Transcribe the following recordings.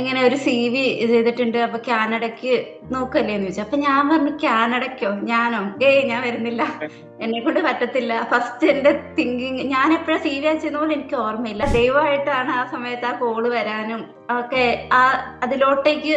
ഇങ്ങനെ ഒരു CV ചെയ്തിട്ടുണ്ട്. അപ്പൊ കാനഡയ്ക്ക് നോക്കല്ലേന്ന് ചോദിച്ചു. അപ്പൊ ഞാൻ പറഞ്ഞു കാനഡയ്ക്കോ? ഞാനോ? ഞാൻ വരുന്നില്ല. എന്നെക്കൊണ്ട് പറ്റത്തില്ല. ഫസ്റ്റ് എന്റെ തിങ്കിങ് ഞാൻ എപ്പഴാ CV അയച്ചതെന്ന് പോലും എനിക്ക് ഓർമ്മയില്ല. ദൈവമായിട്ടാണ് ആ സമയത്ത് ആ കോള് വരാനും ഒക്കെ അതിലോട്ടേക്ക്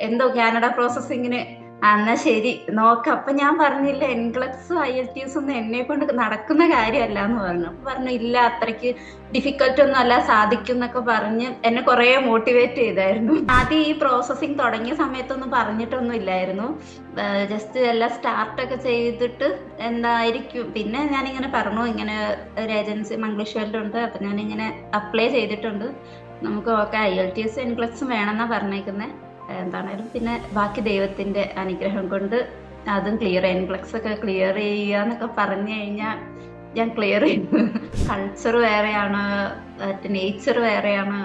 എന്തോ കാനഡ പ്രോസസ്സിങ്ങിന് എന്നാ ശരി നോക്കാം. അപ്പൊ ഞാൻ പറഞ്ഞില്ല എൻഗ്ലക്സും IELTS ഒന്നും എന്നെക്കൊണ്ട് നടക്കുന്ന കാര്യമല്ലാന്ന് പറഞ്ഞു. അപ്പൊ പറഞ്ഞു ഇല്ല അത്രയ്ക്ക് ഡിഫിക്കൽട്ട് ഒന്നും അല്ല, സാധിക്കും എന്നൊക്കെ പറഞ്ഞ് എന്നെ കുറെ മോട്ടിവേറ്റ് ചെയ്തായിരുന്നു. ആദ്യം ഈ പ്രോസസ്സിങ് തുടങ്ങിയ സമയത്തൊന്നും പറഞ്ഞിട്ടൊന്നും ഇല്ലായിരുന്നു. ജസ്റ്റ് എല്ലാം സ്റ്റാർട്ടൊക്കെ ചെയ്തിട്ട് എന്തായിരിക്കും. പിന്നെ ഞാനിങ്ങനെ പറഞ്ഞു ഇങ്ങനെ ഒരു ഏജൻസി മംഗ്ലീഷ് വേൾഡ് ഉണ്ട്, അപ്പൊ ഞാനിങ്ങനെ അപ്ലൈ ചെയ്തിട്ടുണ്ട്, നമുക്ക് നോക്കാം. IELTS എൻഗ്ലക്സും വേണമെന്നാ പറഞ്ഞേക്കുന്നത്. എന്താണേലും പിന്നെ ബാക്കി ദൈവത്തിന്റെ അനുഗ്രഹം കൊണ്ട് അതും ക്ലിയർ, എൻഗ്ലക്സ് ഒക്കെ ക്ലിയർ ചെയ്യുക എന്നൊക്കെ പറഞ്ഞു കഴിഞ്ഞാൽ ഞാൻ ക്ലിയർ ചെയ്തു. കൾച്ചർ വേറെയാണ്, നേച്ചർ വേറെയാണ്,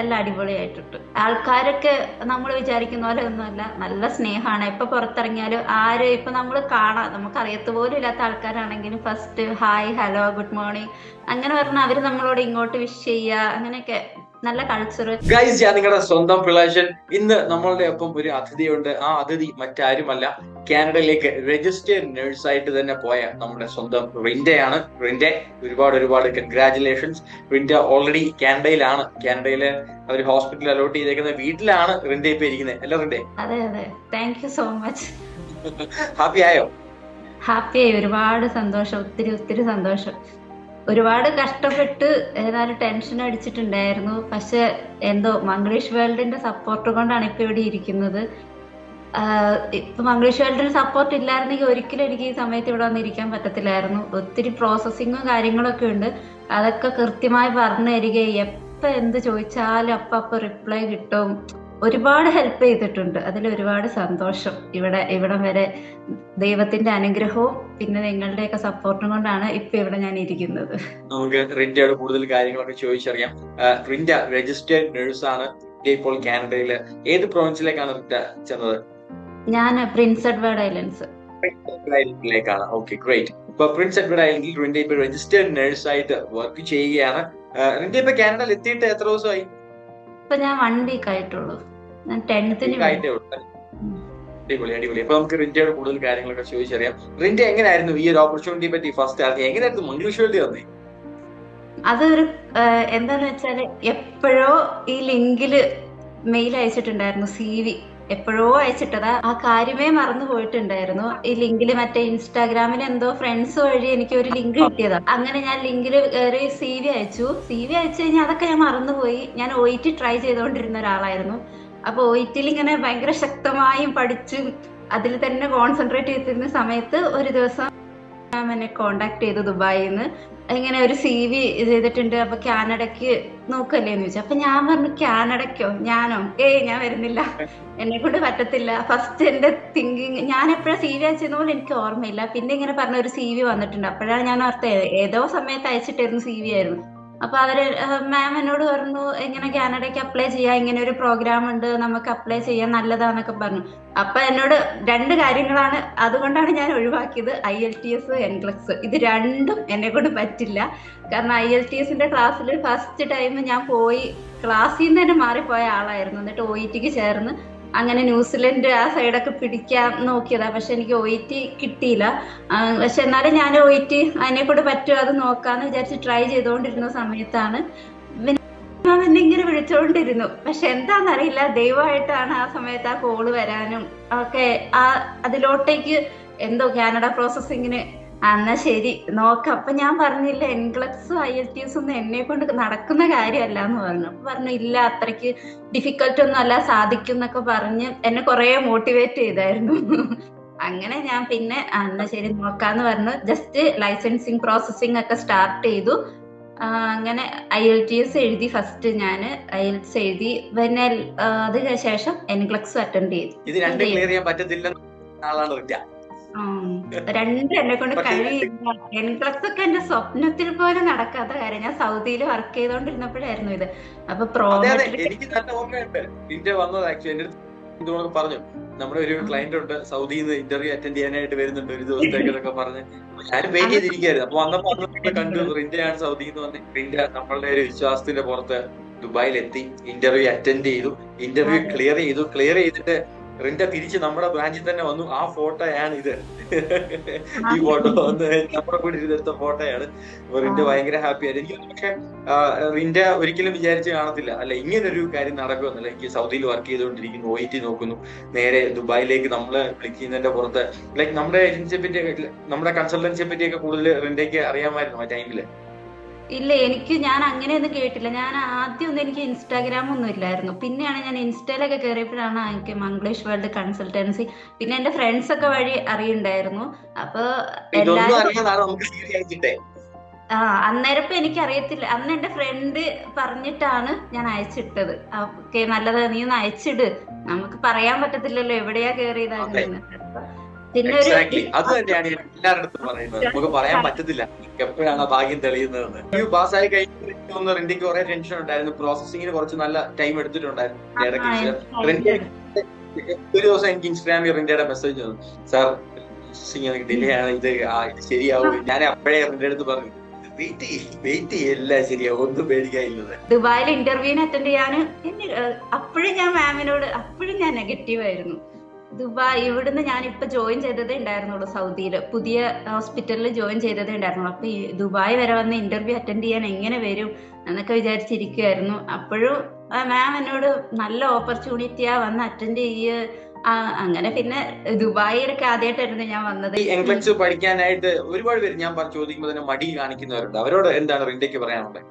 എല്ലാം അടിപൊളിയായിട്ടുണ്ട്. ആൾക്കാരൊക്കെ നമ്മൾ വിചാരിക്കുന്ന പോലെ ഒന്നുമല്ല, നല്ല സ്നേഹമാണ്. എപ്പൊ പുറത്തിറങ്ങിയാലും ആര് ഇപ്പൊ നമ്മൾ കാണാം, നമുക്ക് അറിയത്ത് പോലും ഇല്ലാത്ത ആൾക്കാരാണെങ്കിലും first hi hello good morning അങ്ങനെ പറഞ്ഞാൽ അവര് നമ്മളോട് ഇങ്ങോട്ട് വിഷ് ചെയ്യുക, അങ്ങനെയൊക്കെ നല്ല കൾച്ചർ. ഗൈസ്, ഞാൻ നിങ്ങളുടെ സ്വന്തം പിള്ളാശൻ. ഇന്ന് നമ്മളുടെ ഒപ്പം ഒരു അതിഥിയുണ്ട്. ആ അതിഥി മറ്റാരുമല്ല, കാനഡയിലേക്ക് രജിസ്റ്റേർഡ് നേഴ്സായിട്ട് തന്നെ പോയ നമ്മുടെ സ്വന്തം റിൻഡയാണ്. റിൻഡെ, ഒരുപാട് കൺഗ്രാറ്റുലേഷൻസ്. റിൻഡ ഓൾറെഡി കാനഡയിലാണ്. കാനഡയില് അവർ ഹോസ്പിറ്റലിൽ അലോട്ട് ചെയ്തേക്കുന്ന വീട്ടിലാണ് റിൻഡെ ഇപ്പൊ ഇരിക്കുന്നത്. അല്ല റിൻഡെ? അതെ അതെ, thank you so much. Happy ആയോ? ഹാപ്പിയായി, ഒരുപാട് സന്തോഷം, ഒത്തിരി സന്തോഷം. ഒരുപാട് കഷ്ടപ്പെട്ട് ഏതായാലും ടെൻഷൻ അടിച്ചിട്ടുണ്ടായിരുന്നു. പക്ഷെ എന്തോ മംഗ്ലീഷ് വേൾഡിന്റെ സപ്പോർട്ട് കൊണ്ടാണ് ഇപ്പൊ ഇവിടെ ഇരിക്കുന്നത്. ഇപ്പൊ മംഗ്ലീഷ് വേൾഡിന്റെ സപ്പോർട്ട് ഇല്ലായിരുന്നെങ്കിൽ ഒരിക്കലും എനിക്ക് ഈ സമയത്ത് ഇവിടെ വന്നിരിക്കാൻ പറ്റത്തില്ലായിരുന്നു. ഒത്തിരി പ്രോസസ്സിങ്ങും കാര്യങ്ങളൊക്കെ ഉണ്ട്, അതൊക്കെ കൃത്യമായി പറഞ്ഞു തരികയും എപ്പൊ എന്ത് ചോദിച്ചാലും അപ്പൊ റിപ്ലൈ കിട്ടും. ഒരുപാട് ഹെൽപ്പ് ചെയ്തിട്ടുണ്ട്. അതിൽ ഒരുപാട് സന്തോഷം. ഇവിടം വരെ ദൈവത്തിന്റെ അനുഗ്രഹവും പിന്നെ നിങ്ങളുടെയൊക്കെ സപ്പോർട്ടും കൊണ്ടാണ് ഇപ്പൊ ഇവിടെ ഞാൻ ഇരിക്കുന്നത്. നമുക്ക് റിൻഡയുടെ കൂടുതൽ കാര്യങ്ങളൊക്കെ ചോദിച്ചറിയാം. റിൻഡ രജിസ്റ്റേർഡ് നേഴ്സാണ്. ഇപ്പോൾ കാനഡയില് ഏത് പ്രൊവിൻസിലേക്കാണ് റിൻഡ ചെന്നത്? ഞാൻ പ്രിൻസ് എഡ്വേർഡ് ഐലൻഡ്സ്. ാണ്. Okay, great. ഇപ്പൊ പ്രിൻസ് എഡ്വേർഡ് ഐലൻഡിൽ റിൻഡ ഇപ്പൊ രജിസ്റ്റേർഡ് നേഴ്സായിട്ട് വർക്ക് ചെയ്യുകയാണ്. റിൻഡ ഇപ്പൊ കാനഡയിൽ എത്തിയിട്ട് എത്ര ദിവസമായി? ഇപ്പൊ ഞാൻ 1 വീക്ക് ആയിട്ടുള്ളൂ. ഞാൻ 10th അടിപൊളി. അപ്പൊ നമുക്ക് റിൻഡയുടെ കൂടുതൽ കാര്യങ്ങളൊക്കെ ചോദിച്ചറിയാം. റിൻഡ എങ്ങനെയായിരുന്നു ഈ ഒരു ഓപ്പർച്യൂണിറ്റിയെ പറ്റി ഫസ്റ്റ് അറിഞ്ഞു? എങ്ങനെയായിരുന്നു മംഗ്ലീഷ് വേൾഡിൽ വന്നേ? അതൊരു എന്താന്ന് വെച്ചാല് എപ്പോഴോ ഈ ലിങ്കില് മെയിൽ അയച്ചിട്ടുണ്ടായിരുന്നു. CV എപ്പോഴോ അയച്ചിട്ടതാ, ആ കാര്യമേ മറന്നു പോയിട്ടുണ്ടായിരുന്നു. ഈ ലിങ്കില് മറ്റേ ഇൻസ്റ്റാഗ്രാമിൽ എന്തോ ഫ്രണ്ട്സ് വഴി എനിക്ക് ഒരു ലിങ്ക് കിട്ടിയതാ. അങ്ങനെ ഞാൻ ലിങ്കില് കയറി CV അയച്ചു കഴിഞ്ഞാൽ അതൊക്കെ ഞാൻ മറന്നുപോയി. ഞാൻ OET ട്രൈ ചെയ്തുകൊണ്ടിരുന്ന ഒരാളായിരുന്നു. അപ്പൊ OETയിൽ ഇങ്ങനെ ഭയങ്കര ശക്തമായും പഠിച്ചും അതിൽ തന്നെ കോൺസെൻട്രേറ്റ് ചെയ്തിരുന്ന സമയത്ത് ഒരു ദിവസം എന്നെ കോണ്ടാക്ട് ചെയ്തു ദുബായിൽ നിന്ന്. ഇങ്ങനെ ഒരു CV ചെയ്തിട്ടുണ്ട്, അപ്പൊ കാനഡയ്ക്ക് നോക്കല്ലേന്ന് ചോദിച്ചു. അപ്പൊ ഞാൻ പറഞ്ഞു കാനഡയ്ക്കോ? ഞാനോ? ഞാൻ വരുന്നില്ല, എന്നെക്കൊണ്ട് പറ്റത്തില്ല. ഫസ്റ്റ് എന്റെ തിങ്കിങ് ഞാൻ എപ്പോഴാ CV അയച്ചതെന്ന് പോലും എനിക്ക് ഓർമ്മയില്ല. പിന്നെ ഇങ്ങനെ പറഞ്ഞ ഒരു CV വന്നിട്ടുണ്ട്. അപ്പോഴാണ് ഞാൻ ഓർത്തത് ഏതോ സമയത്ത് അയച്ചിട്ടായിരുന്നു CV ആയിരുന്നു. അപ്പൊ അവര് മാം എന്നോട് പറഞ്ഞു ഇങ്ങനെ കാനഡയ്ക്ക് അപ്ലൈ ചെയ്യാം, ഇങ്ങനെ ഒരു പ്രോഗ്രാം ഉണ്ട്, നമുക്ക് അപ്ലൈ ചെയ്യാൻ നല്ലതാന്നൊക്കെ പറഞ്ഞു. അപ്പൊ എന്നോട് 2 കാര്യങ്ങളാണ്, അതുകൊണ്ടാണ് ഞാൻ ഒഴിവാക്കിയത്. IELTS എൻഗ്ലക്സ് ഇത് രണ്ടും എന്നെ കൊണ്ട് പറ്റില്ല. കാരണം IELTSന്റെ ക്ലാസ്സിൽ ഫസ്റ്റ് ടൈം ഞാൻ പോയി ക്ലാസ്സിൽ നിന്ന് തന്നെ മാറിപ്പോയ ആളായിരുന്നു. എന്നിട്ട് OETക്ക് ചേർന്ന് അങ്ങനെ ന്യൂസിലൻഡ് ആ സൈഡൊക്കെ പിടിക്കാൻ നോക്കിയതാ. പക്ഷെ എനിക്ക് OET കിട്ടിയില്ല. പക്ഷെ എന്നാലും ഞാൻ OET അതിനെ കൊണ്ട് പറ്റുമോ അത് നോക്കാന്ന് വിചാരിച്ച് ട്രൈ ചെയ്തുകൊണ്ടിരുന്ന സമയത്താണ് എന്നെ ഇങ്ങനെ വിളിച്ചോണ്ടിരുന്നു. പക്ഷെ എന്താന്നറിയില്ല, ദൈവമായിട്ടാണ് ആ സമയത്ത് ആ കോള് വരാനും ഒക്കെ അതിലോട്ടേക്ക് എന്തോ കാനഡ പ്രോസസ്സിങ്ങിന് എന്നാ ശരി നോക്കാം. അപ്പൊ ഞാൻ പറഞ്ഞില്ല എൻഗ്ലക്സും IELTS ഒന്നും എന്നെ കൊണ്ട് നടക്കുന്ന കാര്യമല്ലാന്ന് പറഞ്ഞു. അപ്പൊ പറഞ്ഞു ഇല്ല അത്രയ്ക്ക് ഡിഫിക്കൽട്ട് ഒന്നും അല്ല, സാധിക്കും എന്നൊക്കെ പറഞ്ഞ് എന്നെ കുറെ മോട്ടിവേറ്റ് ചെയ്തായിരുന്നു. അങ്ങനെ ഞാൻ പിന്നെ എന്നാ ശരി നോക്കാന്ന് പറഞ്ഞു. ജസ്റ്റ് ലൈസൻസിങ് പ്രോസസ്സിംഗ് ഒക്കെ സ്റ്റാർട്ട് ചെയ്തു. അങ്ങനെ IELTS എഴുതി. ഫസ്റ്റ് ഞാൻ IELTS എഴുതി, പിന്നെ അതിന് ശേഷം എൻഗ്ലക്സ് അറ്റൻഡ് ചെയ്തു. ഇത് രണ്ടും ക്ലിയർ ചെയ്യാൻ പറ്റത്തില്ല ആളാണ് റിൻഡ. 2 എന്നെ കൊണ്ട് കഴിയില്ല. എൻഗ്ലക്സ് ഒക്കെ എന്റെ സ്വപ്നത്തിൽ പോലും നടക്കാത്ത കാര്യം. ഞാൻ സൗദിയിൽ വർക്ക് ചെയ്തോണ്ടിരുന്നപ്പോഴായിരുന്നു ഇത്. അപ്പൊ എനിക്ക് നല്ല ഓർമ്മയുണ്ട്. ഇന്ത്യ വന്നത് ആക്ച്വലി എന്റെ അടുത്ത് പറഞ്ഞു, നമ്മുടെ ഒരു ക്ലയന്റ് ഉണ്ട് സൗദിയിൽ നിന്ന് ഇന്റർവ്യൂ അറ്റൻഡ് ചെയ്യാനായിട്ട് വരുന്നുണ്ട് ഒരു ദിവസത്തേക്കൊക്കെ പറഞ്ഞ് ഞാനും വെയിറ്റ് ചെയ്തിരിക്കുകയായിരുന്നു. അപ്പൊ വന്നപ്പോ കണ്ടു റിൻഡയാണ് സൗദിയിൽ നിന്ന് വന്ന്. റിൻഡ നമ്മളുടെ ഒരു വിശ്വാസത്തിന്റെ പുറത്ത് ദുബായിൽ എത്തി, ഇന്റർവ്യൂ അറ്റൻഡ് ചെയ്തു, ഇന്റർവ്യൂ ക്ലിയർ ചെയ്തിട്ട് റിൻഡ തിരിച്ച് നമ്മുടെ ബ്രാഞ്ചിൽ തന്നെ വന്നു. ആ ഫോട്ടോയാണ് ഇത്. ഈ ഫോട്ടോ വന്ന് നമ്മുടെ കൂടെ ഇരുന്നെടുത്ത ഫോട്ടോയാണ്. റിൻഡ ഭയങ്കര ഹാപ്പി ആയിരുന്നു. എനിക്ക് പക്ഷെ റിൻഡ ഒരിക്കലും വിചാരിച്ച് കാണത്തില്ല അല്ലെ ഇങ്ങനൊരു കാര്യം നടക്കുമെന്നല്ല. എനിക്ക് സൗദിയിൽ വർക്ക് ചെയ്തുകൊണ്ടിരിക്കുന്നു, OIT നോക്കുന്നു, നേരെ ദുബായിലേക്ക് നമ്മള് വിളിക്കുന്നതിന്റെ പുറത്ത് ലൈക്ക് നമ്മുടെ ഏജൻസിയെ പറ്റി, നമ്മുടെ കൺസൾട്ടൻസിയെ പറ്റിയൊക്കെ കൂടുതൽ റിൻഡയ്ക്ക് അറിയാമായിരുന്നു ആ ടൈമില്. ഇല്ല, ഞാൻ അങ്ങനെയൊന്നും കേട്ടില്ല. ഞാൻ ആദ്യമൊന്നും എനിക്ക് ഇൻസ്റ്റാഗ്രാം ഒന്നും ഇല്ലായിരുന്നു. പിന്നെയാണ് ഞാൻ ഇൻസ്റ്റയിലൊക്കെ കയറിയപ്പോഴാണ് എനിക്ക് മംഗ്ലീഷ് വേൾഡ് കൺസൾട്ടൻസി, പിന്നെ എന്റെ ഫ്രണ്ട്സ് ഒക്കെ വഴി അറിയുണ്ടായിരുന്നു. അപ്പൊ അന്നേരം ഇപ്പൊ എനിക്ക് അറിയത്തില്ല. അന്ന് എന്റെ ഫ്രണ്ട് പറഞ്ഞിട്ടാണ് ഞാൻ അയച്ചിട്ടത്. ഓക്കെ, നല്ലത്, നീ ഒന്ന് അയച്ചിട്, നമുക്ക് പറയാൻ പറ്റത്തില്ലല്ലോ എവിടെയാ കയറിയതായിരുന്നു. പിന്നെ അത് തന്നെയാണ് എല്ലാവരുടെ പറയുന്നത്, നമുക്ക് പറയാൻ പറ്റത്തില്ല എപ്പോഴാണ് ഭാഗ്യം തെളിയുന്നതെന്ന്. ഈ പാസ്സായി കഴിഞ്ഞ റിൻഡയ്ക്ക് കുറെ ടെൻഷൻ ഉണ്ടായിരുന്നു, പ്രോസസ്സിങ്ങിന് കുറച്ച് നല്ല ടൈം എടുത്തിട്ടുണ്ടായിരുന്നു. ഒരു ദിവസം എനിക്ക് ഇൻസ്റ്റാഗ്രാമിൽ റിൻഡയുടെ മെസ്സേജ് വന്നു, സാർ ഡിലേ ആണ്, ഇത് ശരിയാവും. ഞാൻ അപ്പോഴേ റിൻഡയുടെ അടുത്ത് പറഞ്ഞു, വെയിറ്റ് എല്ലാം ശരിയാവും, ഒന്നും പേടിക്കാനില്ലത്. ദുബായിൽ ഇന്റർവ്യൂവിന് അറ്റൻഡ് ചെയ്യാൻ അപ്പോഴും ഞാൻ മാമിനോട് ഞാൻ നെഗറ്റീവ് ആയിരുന്നു. ദുബായ് ഇവിടുന്ന് ഞാൻ ഇപ്പൊ ജോയിൻ ചെയ്തതേ ഉണ്ടായിരുന്നുള്ളൂ, സൗദിയില് പുതിയ ഹോസ്പിറ്റലിൽ ജോയിൻ ചെയ്തതേ ഉണ്ടായിരുന്നുള്ളൂ. അപ്പൊ ഈ ദുബായ് വരെ വന്ന് ഇന്റർവ്യൂ അറ്റൻഡ് ചെയ്യാൻ എങ്ങനെ വരും എന്നൊക്കെ വിചാരിച്ചിരിക്കുവായിരുന്നു. അപ്പോഴും മാം എന്നോട് നല്ല ഓപ്പർച്യൂണിറ്റിയാ, വന്ന് അറ്റൻഡ് അങ്ങനെ പിന്നെ ദുബായിലൊക്കെ ആദ്യമായിട്ടായിരുന്നു ഞാൻ വന്നത്. എംഗ്ലീഷ് പഠിക്കാനായിട്ട് ഒരുപാട് പേര് ഞാൻ ചോദിക്കുമ്പോൾ തന്നെ മടി കാണിക്കുന്നവരുണ്ട്. അവരോട് എന്താണ് റിൻഡയ്ക്ക് പറയാനുള്ളത്?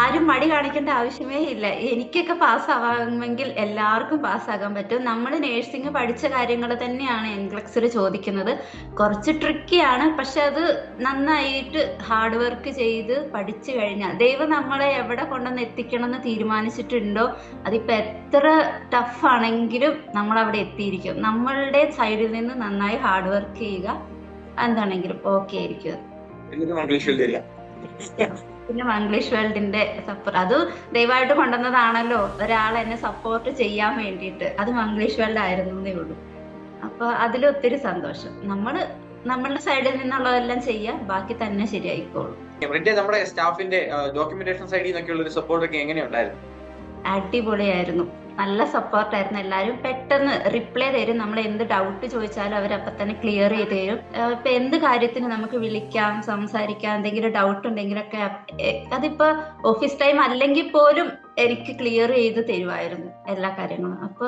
ആരും മടി കാണിക്കേണ്ട ആവശ്യമേ ഇല്ല. എനിക്കൊക്കെ പാസ്സാവാമെങ്കിൽ എല്ലാവർക്കും പാസ്സാകാൻ പറ്റും. നമ്മൾ നേഴ്സിംഗ് പഠിച്ച കാര്യങ്ങൾ തന്നെയാണ് എൻക്ലക്സിൽ ചോദിക്കുന്നത്. കുറച്ച് ട്രിക്കിയാണ്, പക്ഷെ അത് നന്നായിട്ട് ഹാർഡ് വർക്ക് ചെയ്ത് പഠിച്ചു കഴിഞ്ഞാൽ ദൈവം നമ്മളെ എവിടെ കൊണ്ടുവന്ന് എത്തിക്കണം എന്ന് തീരുമാനിച്ചിട്ടുണ്ടോ, അതിപ്പോൾ എത്ര ടഫ് ആണെങ്കിലും നമ്മൾ അവിടെ എത്തിയിരിക്കും. നമ്മളുടെ സൈഡിൽ നിന്ന് നന്നായി ഹാർഡ് വർക്ക് ചെയ്യുക, എന്താണെങ്കിലും ഓക്കെ ആയിരിക്കും. പിന്നെ മംഗ്ലീഷ് വേൾഡിന്റെ സപ്പോർട്ട് അത് ദയവായിട്ട് കൊണ്ടുവന്നതാണല്ലോ, ഒരാൾ എന്നെ സപ്പോർട്ട് ചെയ്യാൻ വേണ്ടിയിട്ട്. അത് മംഗ്ലീഷ് വേൾഡ് ആയിരുന്നേ ഉള്ളൂ. അപ്പൊ അതിലൊത്തിരി സന്തോഷം. നമ്മളുടെ സൈഡിൽ നിന്നുള്ളതെല്ലാം ചെയ്യാം, ബാക്കി തന്നെ ശരിയായിക്കോളും. നമ്മുടെ സ്റ്റാഫിന്റെ ഡോക്യുമെന്റേഷൻ സൈഡിൽ നിന്നൊക്കെയുള്ള ഒരു സപ്പോർട്ട് ഒക്കെ എങ്ങനെയുണ്ടായിരുന്നു? അടിപൊളിയായിരുന്നു, നല്ല സപ്പോർട്ടായിരുന്നു. എല്ലാവരും പെട്ടെന്ന് റിപ്ലൈ തരും. നമ്മൾ എന്ത് ഡൗട്ട് ചോദിച്ചാലും അവരപ്പം തന്നെ ക്ലിയർ ചെയ്ത് തരും. ഇപ്പൊ എന്ത് കാര്യത്തിന് നമുക്ക് വിളിക്കാം, സംസാരിക്കാം, എന്തെങ്കിലും ഡൗട്ട് ഉണ്ടെങ്കിലൊക്കെ അതിപ്പോ ഓഫീസ് ടൈം അല്ലെങ്കിൽ പോലും എനിക്ക് ക്ലിയർ ചെയ്ത് തരുമായിരുന്നു എല്ലാ കാര്യങ്ങളും. അപ്പൊ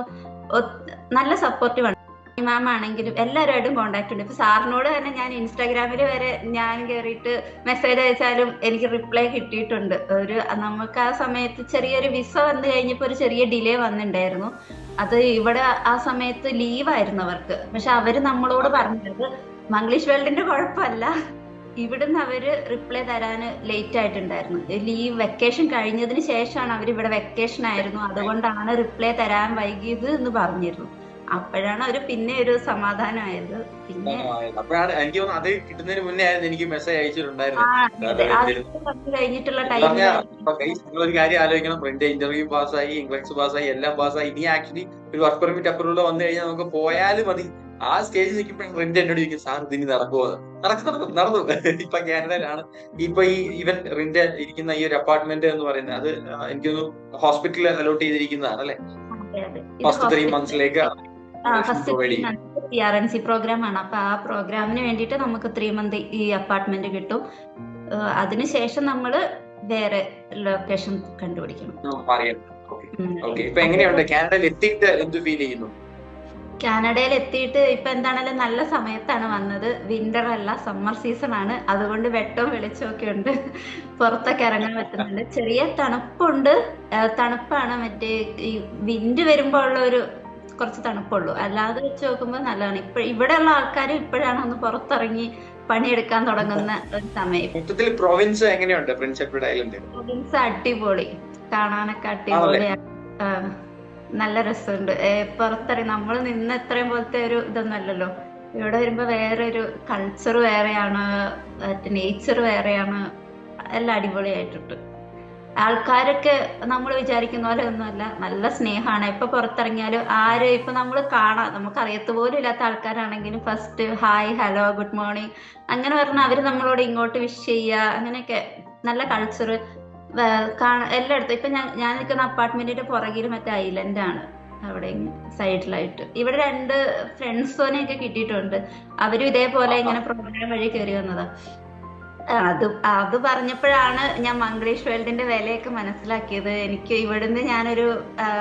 നല്ല സപ്പോർട്ടീവാണ്. മാം ആണെങ്കിലും എല്ലാവരുമായിട്ടും കോണ്ടാക്ട് ഉണ്ട്. ഇപ്പൊ സാറിനോട് തന്നെ ഞാൻ ഇൻസ്റ്റാഗ്രാമിൽ വരെ ഞാൻ കയറിയിട്ട് മെസ്സേജ് അയച്ചാലും എനിക്ക് റിപ്ലൈ കിട്ടിയിട്ടുണ്ട്. നമുക്ക് ആ സമയത്ത് ചെറിയൊരു വിസ വന്നു കഴിഞ്ഞപ്പോൾ ഒരു ചെറിയ ഡിലേ വന്നിട്ടുണ്ടായിരുന്നു. അത് ഇവിടെ ആ സമയത്ത് ലീവായിരുന്നു അവർക്ക്. പക്ഷെ അവര് നമ്മളോട് പറഞ്ഞത് മംഗ്ലീഷ് വേൾഡിന്റെ കുഴപ്പമല്ല, ഇവിടുന്ന് അവര് റിപ്ലൈ തരാൻ ലേറ്റ് ആയിട്ടുണ്ടായിരുന്നു. ലീവ് വെക്കേഷൻ കഴിഞ്ഞതിന് ശേഷമാണ് അവർ ഇവിടെ വെക്കേഷൻ ആയിരുന്നു, അതുകൊണ്ടാണ് റിപ്ലൈ തരാൻ വൈകിയത് എന്ന് പറഞ്ഞിരുന്നു. അപ്പോഴാണ് പിന്നെ ഒരു സമാധാനമായത്. പിന്നെ അപ്പോഴാണ് എനിക്ക് തോന്നുന്നു അത് കിട്ടുന്നതിന് മുന്നേ ആയിരുന്നു എനിക്ക് മെസ്സേജ് അയച്ചിട്ടുണ്ടായിരുന്നു. കഴിഞ്ഞിട്ടുള്ള ടൈം ഒരു കാര്യം ആലോചിക്കണം, പ്രിന്റ് ഇന്റർവ്യൂ പാസ്സായി, ഇംഗ്ലീഷ് പാസ്സായി, എല്ലാം പാസ്സായി. ഇനി ആക്ച്വലി ഒരു വർക്ക് പെർമിറ്റ് അപ്രൂവൽ വന്നു കഴിഞ്ഞാൽ നമുക്ക് പോയാലും മതി. ആ സ്റ്റേജിൽ നിൽക്കുമ്പോഴും പ്രിന്റ് എന്നോട് ചോദിക്കും, സാർ ഇതിന് നടക്കുമോ? നടന്നു. ഇപ്പൊ കാനഡയിലാണ്. ഇപ്പൊ ഈവൻ റിന്റെ ഇരിക്കുന്ന ഈ ഒരു അപ്പാർട്ട്മെന്റ് എന്ന് പറയുന്നത് അത് എനിക്കൊന്ന് ഹോസ്പിറ്റലിൽ അലോട്ട് ചെയ്തിരിക്കുന്നതാണ് അല്ലെ? ഫസ്റ്റ് 3 മന്ത്സിലേക്ക് PRNC പ്രോഗ്രാം ആണ്. അപ്പൊ ആ പ്രോഗ്രാമിന് വേണ്ടിയിട്ട് നമുക്ക് 3 മന്ത് ഈ അപ്പാർട്ട്മെന്റ് കിട്ടും. അതിനുശേഷം നമ്മള് വേറെ ലൊക്കേഷൻ കണ്ടുപിടിക്കണം. കാനഡയിൽ എത്തിയിട്ട് ഇപ്പൊ എന്താണേലും നല്ല സമയത്താണ് വന്നത്. വിന്റർ അല്ല, സമ്മർ സീസൺ ആണ്. അതുകൊണ്ട് വെട്ടവും വെളിച്ചമൊക്കെ ഉണ്ട്, പുറത്തൊക്കെ ഇറങ്ങാൻ പറ്റുന്നുണ്ട്. ചെറിയ തണുപ്പുണ്ട്. തണുപ്പാണ്, മറ്റേ ഈ വിൻഡ് വരുമ്പോ ഉള്ള ഒരു കുറച്ച് തണുപ്പുള്ളൂ. അല്ലാതെ വെച്ച് നോക്കുമ്പോൾ നല്ലതാണ്. ഇവിടെയുള്ള ആൾക്കാർ ഇപ്പോഴാണ് ഒന്ന് പുറത്തിറങ്ങി പണിയെടുക്കാൻ തുടങ്ങുന്ന ഒരു സമയം. പ്രൊവിൻസ് എങ്ങനെയുണ്ട്? പ്രൊവിൻസ് അടിപൊളി, കാണാനൊക്കെ അടിപൊളിയാണ്, നല്ല രസമുണ്ട്. പുറത്തിറങ്ങി നമ്മൾ നിന്ന് എത്രയും പോലത്തെ ഒരു ഇതൊന്നും അല്ലല്ലോ. ഇവിടെ വരുമ്പോ വേറെ ഒരു കൾച്ചർ വേറെയാണ്, നേച്ചർ വേറെയാണ്, എല്ലാം അടിപൊളിയായിട്ടുണ്ട്. ആൾക്കാരൊക്കെ നമ്മൾ വിചാരിക്കുന്ന പോലെ ഒന്നുമല്ല, നല്ല സ്നേഹമാണ്. ഇപ്പൊ പുറത്തിറങ്ങിയാലും ഇപ്പൊ നമ്മൾ നമുക്ക് അറിയത്ത് പോലും ഇല്ലാത്ത ആൾക്കാരാണെങ്കിലും first hi, hello, good morning അങ്ങനെ പറഞ്ഞാൽ അവര് നമ്മളോട് ഇങ്ങോട്ട് വിഷ് ചെയ്യുക, അങ്ങനെയൊക്കെ നല്ല കൾച്ചർ. എല്ലായിടത്തും ഇപ്പൊ ഞാൻ നിൽക്കുന്ന അപ്പാർട്ട്മെന്റിന്റെ പുറകിൽ മറ്റേ ഐലൻഡ് ആണ്, അവിടെ സൈഡിലായിട്ട്. ഇവിടെ 2 ഫ്രണ്ട്സോനെയൊക്കെ കിട്ടിയിട്ടുണ്ട്. അവരും ഇതേപോലെ ഇങ്ങനെ പ്രോഗ്രാം വഴി കയറി വന്നതാ. അത് പറഞ്ഞപ്പോഴാണ് ഞാൻ മംഗ്ലീഷ് വേൾഡിന്റെ വിലയൊക്കെ മനസ്സിലാക്കിയത്. എനിക്ക് ഇവിടുന്ന് ഞാനൊരു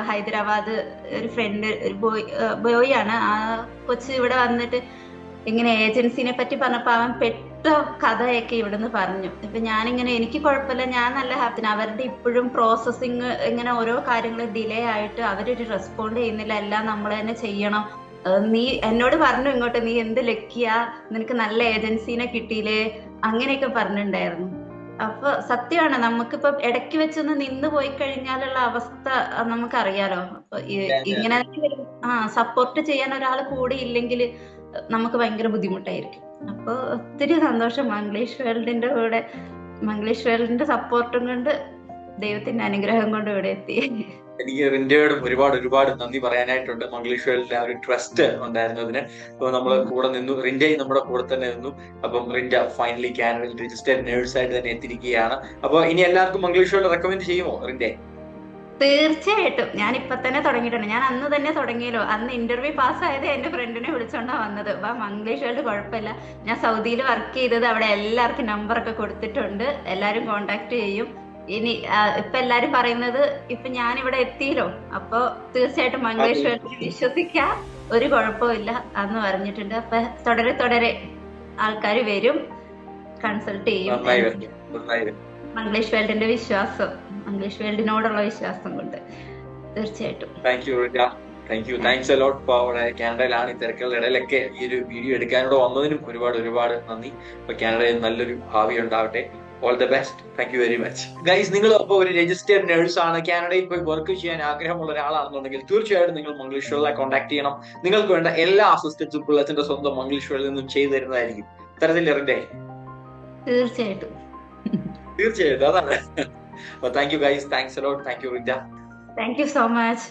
ഹൈദരാബാദ് ഒരു ഫ്രണ്ട്, ഒരു ബോയ് ആണ്. ആ കൊച്ച് ഇവിടെ വന്നിട്ട് ഇങ്ങനെ ഏജൻസിനെ പറ്റി പറഞ്ഞപ്പോ അവൻ പെട്ട കഥയൊക്കെ ഇവിടുന്ന് പറഞ്ഞു. ഇപ്പൊ ഞാനിങ്ങനെ എനിക്ക് കുഴപ്പമില്ല, ഞാൻ നല്ല ഹാപ്പി. അവരുടെ ഇപ്പോഴും പ്രോസസ്സിങ് ഇങ്ങനെ ഓരോ കാര്യങ്ങൾ ഡിലേ ആയിട്ട് അവരൊരു റെസ്പോണ്ട് ചെയ്യുന്നില്ല, എല്ലാം നമ്മൾ തന്നെ ചെയ്യണം. നീ എന്നോട് പറഞ്ഞു ഇങ്ങോട്ട്, നീ എന്ത് ലക്കിയാ, നിനക്ക് നല്ല ഏജൻസിനെ കിട്ടിയില്ലേ, അങ്ങനെയൊക്കെ പറഞ്ഞിട്ടുണ്ടായിരുന്നു. അപ്പൊ സത്യമാണ്, നമുക്കിപ്പോ ഇടയ്ക്ക് വെച്ചൊന്ന് നിന്ന് പോയി കഴിഞ്ഞാലുള്ള അവസ്ഥ നമുക്കറിയാലോ. അപ്പൊ ഇങ്ങനെ സപ്പോർട്ട് ചെയ്യാൻ ഒരാൾ കൂടെ ഇല്ലെങ്കിൽ നമുക്ക് ഭയങ്കര ബുദ്ധിമുട്ടായിരിക്കും. അപ്പൊ ഒത്തിരി സന്തോഷം മംഗ്ലീഷ് വേൾഡിന്റെ സപ്പോർട്ടും കൊണ്ട്, ദൈവത്തിന്റെ അനുഗ്രഹം കൊണ്ട് ഇവിടെ എത്തി. എനിക്ക് റിൻഡയോടും ഒരുപാട് നന്ദി പറയാനായിട്ടുണ്ട്. മംഗ്ലീഷ് വേൾഡിലെ ആ ഒരു ട്രസ്റ്റ് ഉണ്ടായിരുന്നതിന്. അപ്പൊ നമ്മൾ കൂടെ നിന്നു, റിൻഡയും നമ്മുടെ കൂടെ തന്നെ നിന്നു. അപ്പം റിൻഡ ഫൈനലി കാനഡയിൽ രജിസ്റ്റേർഡ് നേഴ്സ് ആയിട്ട് തന്നെ എത്തിയിരിക്കുകയാണ്. അപ്പൊ ഇനി എല്ലാവർക്കും മംഗ്ലീഷ് വേൾഡ് റെക്കമെൻഡ് ചെയ്യുമോ റിൻഡെ? തീർച്ചയായിട്ടും. ഞാൻ ഇപ്പൊ തന്നെ തുടങ്ങിയിട്ടുണ്ട്. ഞാൻ അന്ന് തന്നെ തുടങ്ങിയല്ലോ. അന്ന് ഇന്റർവ്യൂ പാസ്സായത് എന്റെ ഫ്രണ്ടിനെ വിളിച്ചോണ്ടാ വന്നത്. അപ്പൊ മംഗ്ലീഷ് വേൾഡ് കുഴപ്പമില്ല, ഞാൻ സൗദിയിൽ വർക്ക് ചെയ്തത്, അവിടെ എല്ലാവർക്കും നമ്പറൊക്കെ കൊടുത്തിട്ടുണ്ട്, എല്ലാരും കോണ്ടാക്ട് ചെയ്യും. ഇനി ഇപ്പൊ എല്ലാരും പറയുന്നത് ഇപ്പൊ ഞാൻ ഇവിടെ എത്തിയല്ലോ, അപ്പൊ തീർച്ചയായിട്ടും മംഗ്ലീഷ് വേൾഡിൽ വിശ്വസിക്കാൻ ഒരു കുഴപ്പമില്ല എന്ന് പറഞ്ഞിട്ടുണ്ട്. അപ്പൊ തുടരെ ആൾക്കാർ വരും, കൺസൾട്ട് ചെയ്യും. മംഗ്ലീഷ് വേൾഡിന്റെ വിശ്വാസം, മംഗ്ലീഷ് വേൾഡിനോടുള്ള വിശ്വാസം കൊണ്ട് തീർച്ചയായിട്ടും. Thanks a lot four. കാനഡയിലാണ്, ഈ തിരക്കുകളുടെ ഇടയിലൊക്കെ ഈ ഒരു വീഡിയോ എടുക്കാനോട് വന്നതിനും ഒരുപാട് നന്ദി. അപ്പൊ കാനഡയിൽ നല്ലൊരു ഭാവി ഉണ്ടാവട്ടെ. All the best. Thank you very much guys. നിങ്ങൾ അപ്പോൾ ഒരു രജിസ്റ്റേർഡ് നേഴ്സ് ആണ്, കാനഡയിൽ പോയി വർക്ക് ചെയ്യാൻ ആഗ്രഹമുള്ള ഒരാളാണെന്നുണ്ടെങ്കിൽ തീർച്ചയായിട്ടും നിങ്ങൾ മംഗ്ലീഷ് വേൾഡിനെ കോൺടാക്ട് ചെയ്യണം. നിങ്ങൾക്ക് വേണ്ട എല്ലാ അസിസ്റ്റൻസും പിള്ളേച്ചന്റെ സ്വന്തം മംഗ്ലീഷ് വേൾഡിൽ നിന്നും ചെയ്തു തരുന്നതായിരിക്കും. തരത്തില്ല റിൻഡെ? തീർച്ചയായിട്ടും അതാണ്. Thank you guys. Thanks a lot. Thank you Rinda. Thank you so much.